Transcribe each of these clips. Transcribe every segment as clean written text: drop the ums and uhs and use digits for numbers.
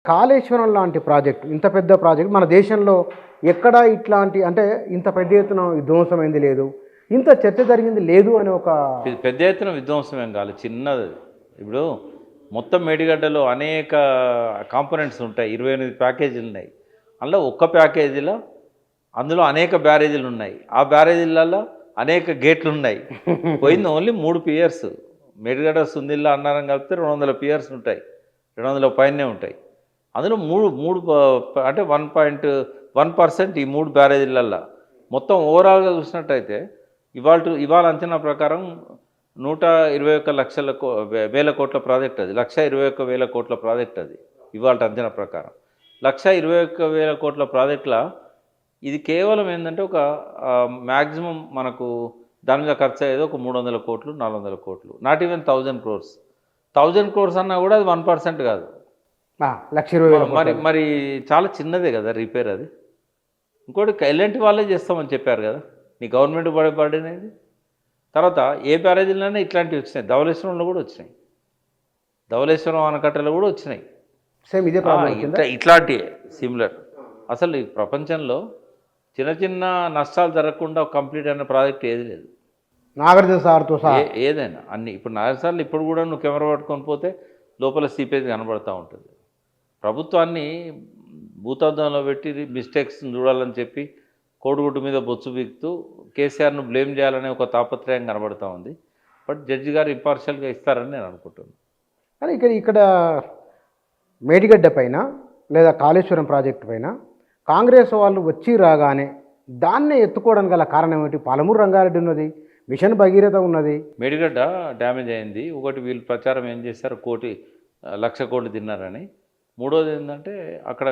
కాళేశ్వరం లాంటి ప్రాజెక్టు, ఇంత పెద్ద ప్రాజెక్ట్ మన దేశంలో ఎక్కడా ఇట్లాంటి అంటే ఇంత పెద్ద ఎత్తున విధ్వంసమైంది లేదు. ఇంత చర్చ జరిగింది లేదు అని ఒక పెద్ద ఎత్తున విధ్వంసం ఏం కాలేదు, చిన్నది. ఇప్పుడు మొత్తం మేడిగడ్డలో అనేక కాంపోనెంట్స్ ఉంటాయి, 28 ప్యాకేజీలు ఉన్నాయి. అందులో ఒక్క ప్యాకేజీలో అందులో అనేక బ్యారేజీలు ఉన్నాయి. ఆ బ్యారేజీలలో అనేక గేట్లు ఉన్నాయి. పోయింది ఓన్లీ 3 పియర్స్. మేడిగడ్డ సుందిల్లా అన్నారం కలిపితే 200 పియర్స్ ఉంటాయి, 200 పైనే ఉంటాయి. అందులో మూడు మూడు అంటే 1.1% ఈ 3 బ్యారేజీలల్లో. మొత్తం ఓవరాల్గా చూసినట్టయితే ఇవాళ అంచనా ప్రకారం 121 కోట్ల ప్రాజెక్ట్ అది. 121,000 కోట్ల ప్రాజెక్ట్ అది ఇవాళ అంచనా ప్రకారం. 121,000 కోట్ల ప్రాజెక్టుల ఇది కేవలం ఏంటంటే ఒక మ్యాక్సిమం మనకు దాని మీద ఖర్చు అయ్యేది ఒక 300 కోట్లు 400 కోట్లు, నాట్ ఈవెన్ 1000 crores. 1000 crores అన్నా కూడా అది 1% కాదు. 1,20,000 మరి చాలా చిన్నదే కదా రిపేర్ అది. ఇంకోటి ఎలాంటి వాళ్ళే చేస్తామని చెప్పారు కదా, నీ గవర్నమెంట్ పడినది. తర్వాత ఏ బ్యారేజీలోనే ఇట్లాంటివి వచ్చినాయి, ధవళేశ్వరంలో కూడా వచ్చినాయి, ధవళేశ్వరం ఆనకట్టలో కూడా వచ్చినాయి. సేమ్ ఇదే ప్రాబ్లం ఇట్లాంటివి సిమిలర్. అసలు ఈ ప్రపంచంలో చిన్న చిన్న నష్టాలు జరగకుండా కంప్లీట్ అయిన ప్రాజెక్ట్ ఏది లేదు, నాగార్జున సార్తో సహా ఏదైనా అన్ని. ఇప్పుడు నాగసార్లు ఇప్పుడు కూడా నువ్వు కెమెరా పట్టుకొని పోతే లోపల సీపేజ్ కనబడుతూ ఉంటుంది. ప్రభుత్వాన్ని భూతద్దంలో పెట్టి మిస్టేక్స్ చూడాలని చెప్పి కోడిగుడ్డు మీద బొచ్చు బిగుతూ కేసీఆర్ను బ్లేమ్ చేయాలనే ఒక తాపత్రయం కనబడుతూ ఉంది. బట్ జడ్జి గారు ఇంపార్షియల్గా ఇస్తారని నేను అనుకుంటున్నాను. కానీ ఇక్కడ మేడిగడ్డ పైన లేదా కాళేశ్వరం ప్రాజెక్టు పైన కాంగ్రెస్ వాళ్ళు వచ్చి రాగానే దాన్నే ఎత్తుకోవడానికి గల కారణం ఏమిటి? పాలమూరు రంగారెడ్డి ఉన్నది, మిషన్ భగీరథ ఉన్నది. మేడిగడ్డ డ్యామేజ్ అయింది. ఒకటి వీళ్ళు ప్రచారం ఏం చేశారు, 1,00,00,000 కోట్లు తిన్నారని. మూడోది ఏంటంటే అక్కడ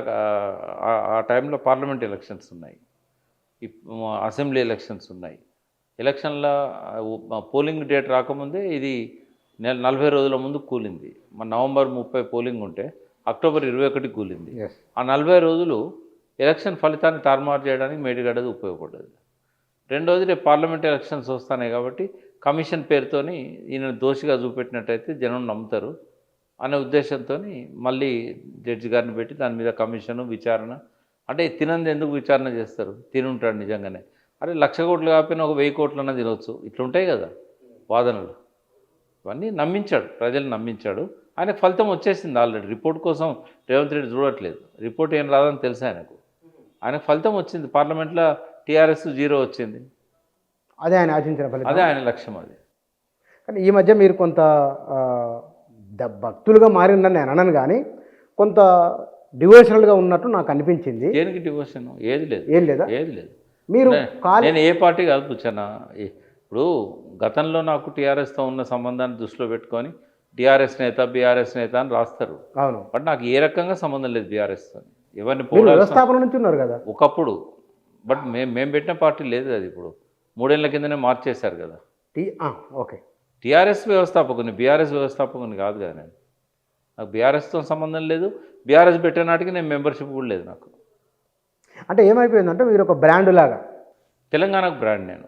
ఆ టైంలో పార్లమెంట్ ఎలక్షన్స్ ఉన్నాయి, అసెంబ్లీ ఎలక్షన్స్ ఉన్నాయి. ఎలక్షన్ల పోలింగ్ డేట్ రాకముందే ఇది 40 రోజుల ముందు కూలింది. మన నవంబర్ 30 పోలింగ్ ఉంటే అక్టోబర్ 21 కూలింది. ఆ 40 రోజులు ఎలక్షన్ ఫలితాన్ని తారుమారు చేయడానికి మేడిగడ్డది ఉపయోగపడ్డది. రెండోది రేపు పార్లమెంట్ ఎలక్షన్స్ వస్తున్నాయి కాబట్టి కమిషన్ పేరుతోని ఈయన దోషిగా చూపెట్టినట్టయితే జనం నమ్ముతారు అనే ఉద్దేశంతో మళ్ళీ జడ్జి గారిని పెట్టి దాని మీద కమిషను విచారణ. అంటే తినంది ఎందుకు విచారణ చేస్తారు, తినుంటాడు నిజంగానే. అరే 1,00,000 కోట్లు కాకపోయినా ఒక 1000 కోట్లన్నా తినవచ్చు, ఇట్లుంటాయి కదా వాదనలు. ఇవన్నీ నమ్మించాడు, ప్రజలు నమ్మించాడు. ఆయనకు ఫలితం వచ్చేసింది ఆల్రెడీ. రిపోర్ట్ కోసం రేవంత్ రెడ్డి చూడట్లేదు, రిపోర్ట్ ఏం రాదని తెలుసు ఆయనకు ఫలితం వచ్చింది. పార్లమెంట్లో టీఆర్ఎస్ 0 వచ్చింది. అదే ఆయన ఆశించిన ఫలితం, అదే ఆయన లక్ష్యం అది. కానీ ఈ మధ్య మీరు కొంత భక్తులుగా మారిందని నేను అనను, కానీ కొంత డివోషనల్గా ఉన్నట్టు నాకు అనిపించింది. దేనికి డివోషన్? ఏది లేదు, ఏది లేదు. మీరు నేను ఏ పార్టీ కాదు కూర్చున్నా. ఇప్పుడు గతంలో నాకు టీఆర్ఎస్తో ఉన్న సంబంధాన్ని దృష్టిలో పెట్టుకొని టీఆర్ఎస్ నేత బీఆర్ఎస్ నేత అని రాస్తారు. అవును, బట్ నాకు ఏ రకంగా సంబంధం లేదు బీఆర్ఎస్తో. ఎవరిని వ్యవస్థాపన నుంచి ఉన్నారు కదా ఒకప్పుడు. బట్ మేము పెట్టిన పార్టీ లేదు అది. ఇప్పుడు 3 ఏళ్ల కిందనే మార్చేశారు కదా. ఓకే, టీఆర్ఎస్ వ్యవస్థాపకుని, బీఆర్ఎస్ వ్యవస్థాపకుని కాదు కదా నేను. నాకు బీఆర్ఎస్తో సంబంధం లేదు. బీఆర్ఎస్ పెట్టే నాటికి నేను మెంబర్షిప్ కూడా లేదు నాకు. అంటే ఏమైపోయిందంటే మీరు ఒక బ్రాండ్ లాగా, తెలంగాణకు బ్రాండ్. నేను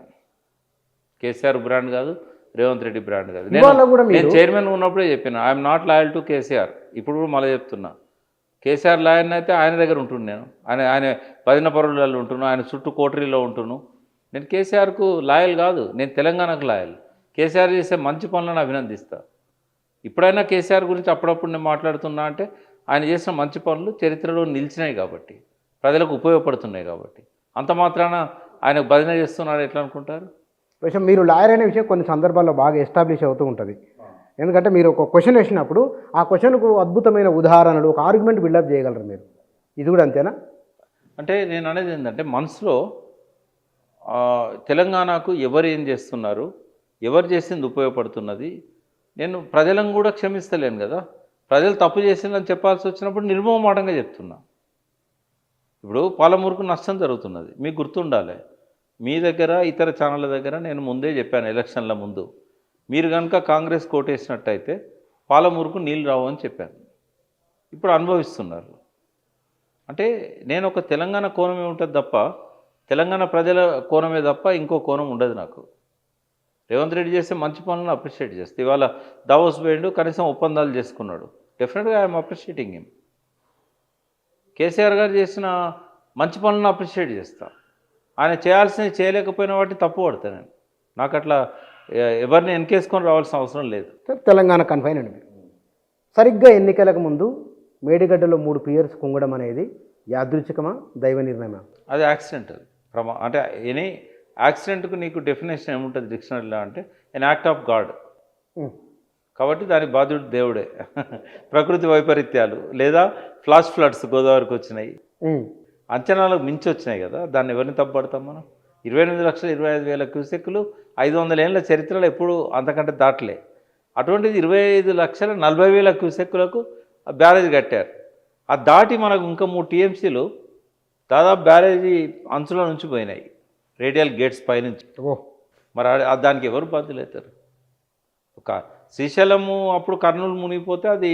కేసీఆర్ బ్రాండ్ కాదు, రేవంత్ రెడ్డి బ్రాండ్ కాదు. నేను చైర్మన్ ఉన్నప్పుడే చెప్పాను, I'm not loyal to KCR. ఇప్పుడు కూడా మళ్ళీ చెప్తున్నా, కేసీఆర్ లాయర్ని అయితే ఆయన దగ్గర ఉంటున్నాను నేను. ఆయన పదినపరులలో ఉంటున్నాను, ఆయన చుట్టూ కోటరీలో ఉంటున్నాను. నేను కేసీఆర్కు లాయల్ కాదు, నేను తెలంగాణకు లాయల్. కేసీఆర్ చేసే మంచి పనులను అభినందిస్తా. ఇప్పుడైనా కేసీఆర్ గురించి అప్పుడప్పుడు నేను మాట్లాడుతున్నా అంటే ఆయన చేసిన మంచి పనులు చరిత్రలో నిలిచినాయి కాబట్టి, ప్రజలకు ఉపయోగపడుతున్నాయి కాబట్టి. అంత మాత్రాన ఆయనకు భజన చేస్తున్నాడు ఎట్లా అనుకుంటారు? విషయం మీరు లాయర్ అనే విషయం కొన్ని సందర్భాల్లో బాగా ఎస్టాబ్లిష్ అవుతూ ఉంటుంది. ఎందుకంటే మీరు ఒక క్వశ్చన్ వేసినప్పుడు ఆ క్వశ్చన్కు అద్భుతమైన ఉదాహరణలు, ఒక ఆర్గ్యుమెంట్ బిల్డప్ చేయగలరు మీరు. ఇది కూడా అంతేనా? అంటే నేను అనేది ఏంటంటే మనసులో తెలంగాణకు ఎవరు ఏం చేస్తున్నారు, ఎవరు చేసింది ఉపయోగపడుతున్నది. నేను ప్రజలను కూడా క్షమిస్తలేను కదా. ప్రజలు తప్పు చేసిందని చెప్పాల్సి వచ్చినప్పుడు నిర్మోహమాటంగా చెప్తున్నా. ఇప్పుడు పాలమూరుకు నష్టం జరుగుతున్నది, మీకు గుర్తుండాలి. మీ దగ్గర ఇతర ఛానళ్ళ దగ్గర నేను ముందే చెప్పాను ఎలక్షన్ల ముందు, మీరు కనుక కాంగ్రెస్ కోటేసినట్టయితే పాలమూరుకు నీళ్ళు రావు అని చెప్పాను. ఇప్పుడు అనుభవిస్తున్నారు. అంటే నేను ఒక తెలంగాణ కోణమే ఉంటుంది తప్ప, తెలంగాణ ప్రజల కోణమే తప్ప ఇంకో కోణం ఉండదు నాకు. రేవంత్ రెడ్డి చేసే మంచి పనులను అప్రిషియేట్ చేస్తే, ఇవాళ దావోస్ పోయిండు, కనీసం ఒప్పందాలు చేసుకున్నాడు. డెఫినెట్గా ఐఎమ్ అప్రిషియేటింగ్ హిమ్. కేసీఆర్ గారు చేసిన మంచి పనులను అప్రిషియేట్ చేస్తా. ఆయన చేయాల్సినవి చేయలేకపోయిన వాటిని తప్పు పడతాను నేను. నాకు అట్లా ఎవరిని వెనకేసుకొని రావాల్సిన అవసరం లేదు. తెలంగాణ కన్ఫైన్ అండి మీరు. సరిగ్గా ఎన్నికలకు ముందు మేడిగడ్డలో 3 పియర్స్ కుంగడం అనేది యాదృచ్ఛికమా, దైవ నిర్ణయమా? అది యాక్సిడెంట్. అది అంటే ఎనీ యాక్సిడెంట్కు నీకు డెఫినేషన్ ఏముంటుంది డిక్షనరీలో అంటే ఎన్ యాక్ట్ ఆఫ్ గాడ్. కాబట్టి దానికి బాధ్యుడు దేవుడే. ప్రకృతి వైపరీత్యాలు లేదా ఫ్లాష్ ఫ్లడ్స్ గోదావరికి వచ్చినాయి, అంచనాలకు మించి వచ్చినాయి కదా, దాన్ని ఎవరిని తప్పుపడతాం మనం? 28,25,000 క్యూసెక్కులు 500 ఏళ్ళ చరిత్రలో ఎప్పుడు అంతకంటే దాటలే. అటువంటిది 25,40,000 క్యూసెక్కులకు బ్యారేజ్ కట్టారు. ఆ దాటి మనకు ఇంకా 3 టీఎంసీలు దాదాపు బ్యారేజీ అంచుల నుంచి పోయినాయి, రేడియల్ గేట్స్ పైనుంచి. మరి దానికి ఎవరు బాధ్యులు అవుతారు? ఒక శ్రీశైలము అప్పుడు కర్నూలు మునిగిపోతే అది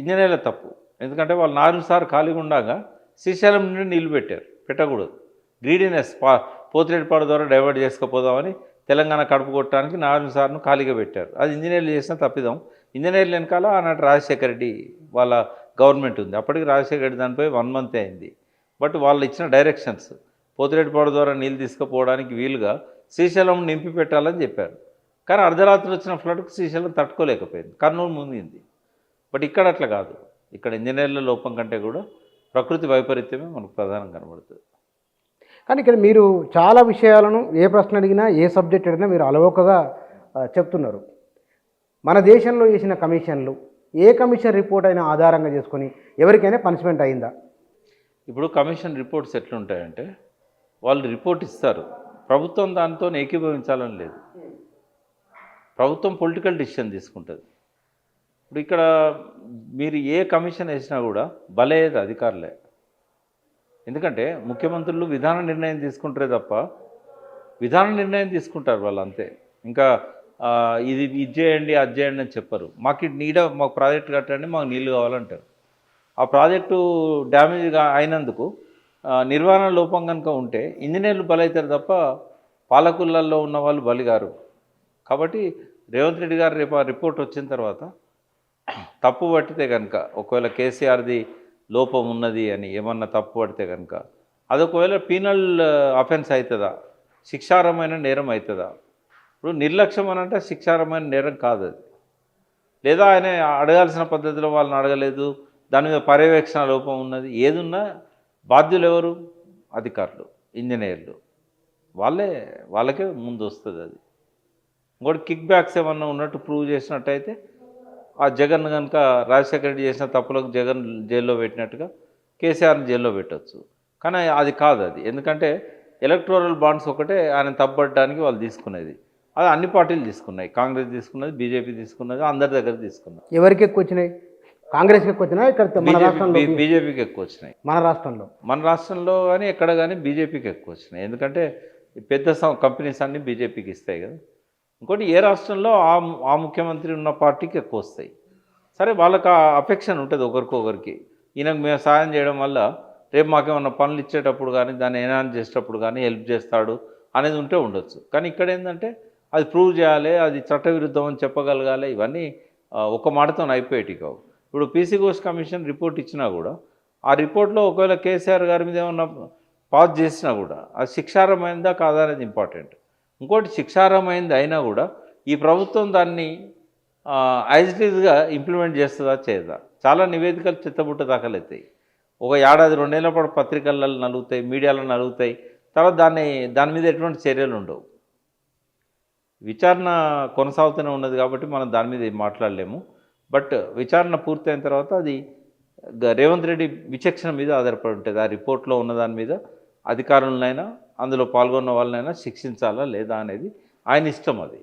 ఇంజనీర్ల తప్పు. ఎందుకంటే వాళ్ళు 4 సార్లు ఖాళీగా ఉండగా శ్రీశైలం నుండి నీళ్లు పెట్టకూడదు. గ్రీడీనెస్, పోతిరెడ్డిపాడు ద్వారా డైవర్ట్ చేసుకుపోదామని తెలంగాణ కడుపు కొట్టడానికి 4 సార్లు ఖాళీగా పెట్టారు. అది ఇంజనీర్లు చేసిన తప్పిదం. ఇంజనీర్లు వెనకాల ఆనాటి రాజశేఖర రెడ్డి వాళ్ళ గవర్నమెంట్ ఉంది. అప్పటికి రాజశేఖర రెడ్డి దానిపై 1 మంత్ అయింది. బట్ వాళ్ళు ఇచ్చిన డైరెక్షన్స్ పోతిరెడ్డిపాడు ద్వారా నీళ్ళు తీసుకుపోవడానికి వీలుగా శ్రీశైలం నింపి పెట్టాలని చెప్పారు. కానీ అర్ధరాత్రి వచ్చిన ఫ్లడ్కు శ్రీశైలం తట్టుకోలేకపోయింది, కర్నూలు మునిగింది. బట్ ఇక్కడ అట్లా కాదు. ఇక్కడ ఇంజనీర్ల లోపం కంటే కూడా ప్రకృతి వైపరీత్యమే మనకు ప్రధానం కనబడుతుంది. కానీ ఇక్కడ మీరు చాలా విషయాలను ఏ ప్రశ్న అడిగినా, ఏ సబ్జెక్ట్ అడిగినా మీరు అలవోకగా చెప్తున్నారు. మన దేశంలో చేసిన కమిషన్లు ఏ కమిషన్ రిపోర్ట్ అయినా ఆధారంగా చేసుకొని ఎవరికైనా పనిష్మెంట్ అయిందా? ఇప్పుడు కమిషన్ రిపోర్ట్స్ ఎట్లుంటాయంటే వాళ్ళు రిపోర్ట్ ఇస్తారు, ప్రభుత్వం దాంతో ఏకీభవించాలని లేదు. ప్రభుత్వం పొలిటికల్ డిసిషన్ తీసుకుంటుంది. ఇప్పుడు ఇక్కడ మీరు ఏ కమిషన్ వేసినా కూడా బలయ్యేది అధికారులే. ఎందుకంటే ముఖ్యమంత్రులు విధాన నిర్ణయం తీసుకుంటారే తప్ప విధాన నిర్ణయం తీసుకుంటారు వాళ్ళు అంతే. ఇంకా ఇది చేయండి అది చేయండి అని చెప్పరు. మాకు మాకు ప్రాజెక్ట్ కట్టండి, మాకు నీళ్ళు కావాలంటారు. ఆ ప్రాజెక్టు డ్యామేజ్గా అయినందుకు నిర్వహణ లోపం కనుక ఉంటే ఇంజనీర్లు బలవుతారు తప్ప పాలకులలో ఉన్న వాళ్ళు బలిగారు. కాబట్టి రేవంత్ రెడ్డి గారు రేపు ఆ రిపోర్ట్ వచ్చిన తర్వాత తప్పు పట్టితే కనుక, ఒకవేళ కేసీఆర్ది లోపం ఉన్నది అని ఏమన్నా తప్పు పడితే కనుక అది ఒకవేళ పీనల్ అఫెన్స్ అవుతుందా, శిక్షార్హమైన నేరం అవుతుందా? ఇప్పుడు నిర్లక్ష్యం అని అంటే శిక్షార్హమైన నేరం కాదు అది. లేదా ఆయన అడగాల్సిన పద్ధతిలో వాళ్ళని అడగలేదు, దాని మీద పర్యవేక్షణ లోపం ఉన్నది, ఏదున్నా బాధ్యులు ఎవరు? అధికారులు, ఇంజనీర్లు. వాళ్ళకే ముందు వస్తుంది అది. ఇంకోటి కిక్ బ్యాక్స్ ఏమన్నా ఉన్నట్టు ప్రూవ్ చేసినట్టయితే ఆ జగన్ కనుక రాజశేఖర రెడ్డి చేసిన తప్పులకు జగన్ జైల్లో పెట్టినట్టుగా కేసీఆర్ని జైల్లో పెట్టవచ్చు. కానీ అది కాదు అది. ఎందుకంటే ఎలక్టోరల్ బాండ్స్ ఒకటే ఆయన తప్పబట్టడానికి వాళ్ళు తీసుకునేది. అది అన్ని పార్టీలు తీసుకున్నాయి. కాంగ్రెస్ తీసుకున్నది, బీజేపీ తీసుకున్నది, అందరి దగ్గర తీసుకున్నారు. ఎవరికి ఎక్కువ వచ్చినాయి? కాంగ్రెస్కి ఎక్కువ వచ్చినాయి, ఇక్కడ మన రాష్ట్రంలో బీజేపీకి ఎక్కువ వచ్చినాయి. మన రాష్ట్రంలో కానీ ఎక్కడ కానీ బీజేపీకి ఎక్కువ వచ్చినాయి. ఎందుకంటే పెద్ద కంపెనీస్ అన్నీ బీజేపీకి ఇస్తాయి కదా. ఇంకోటి ఏ రాష్ట్రంలో ఆ ముఖ్యమంత్రి ఉన్న పార్టీకి ఎక్కువ వస్తాయి. సరే, వాళ్ళకి ఆ అఫెక్షన్ ఉంటుంది ఒకరికొకరికి. ఈయనకు మేము సాయం చేయడం వల్ల రేపు మాకేమన్నా పనులు ఇచ్చేటప్పుడు కానీ, దాన్ని ఎన్హాన్స్ చేసేటప్పుడు కానీ హెల్ప్ చేస్తాడు అనేది ఉంటే ఉండొచ్చు. కానీ ఇక్కడ ఏంటంటే అది ప్రూవ్ చేయాలి, అది చట్టవిరుద్ధం అని చెప్పగలగాలి. ఇవన్నీ ఒక మాటతో అయిపోయేటి కావు. ఇప్పుడు పీసీ ఘోష్ కమిషన్ రిపోర్ట్ ఇచ్చినా కూడా ఆ రిపోర్ట్లో ఒకవేళ కేసీఆర్ గారి మీద ఏమన్నా పాస్ చేసినా కూడా అది శిక్షార్హమైందా కాదా అనేది ఇంపార్టెంట్. ఇంకోటి శిక్షార్హమైంది అయినా కూడా ఈ ప్రభుత్వం దాన్ని యాజ్ ఇట్ ఈజ్గా ఇంప్లిమెంట్ చేస్తుందా చేయదా? చాలా నివేదికలు చిత్తబుట్ట దాఖలవుతాయి. ఒక ఏడాది 2 ఏళ్ల పాటు పత్రికలలో నలుగుతాయి, మీడియాలో నలుగుతాయి. తర్వాత దాని మీద ఎటువంటి చర్యలు ఉండవు. విచారణ కొనసాగుతూనే ఉన్నది కాబట్టి మనం దాని మీద మాట్లాడలేము. బట్ విచారణ పూర్తయిన తర్వాత అది రేవంత్ రెడ్డి విచక్షణ మీద ఆధారపడి ఉంటుంది. ఆ రిపోర్ట్లో ఉన్న దాని మీద అధికారులనైనా అందులో పాల్గొన్న వాళ్ళనైనా శిక్షించాలా లేదా అనేది ఆయన ఇష్టం అది.